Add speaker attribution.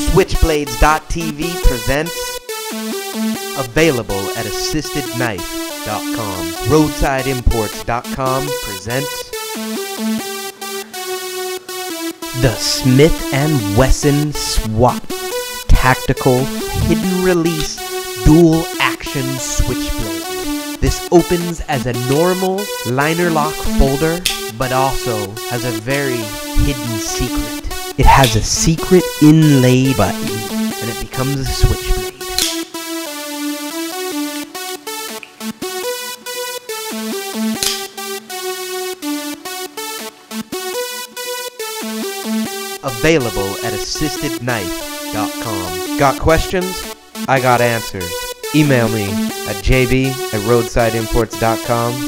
Speaker 1: Switchblades.tv presents available at assistedknife.com. Roadsideimports.com presents the Smith & Wesson SWAT Tactical Hidden Release Dual Action Switchblade. This opens as a normal liner lock folder, but also has a very hidden secret. It has a secret inlay button, and it becomes a switchblade. Available at assistedknife.com. Got questions? I got answers. Email me at jb@roadsideimports.com.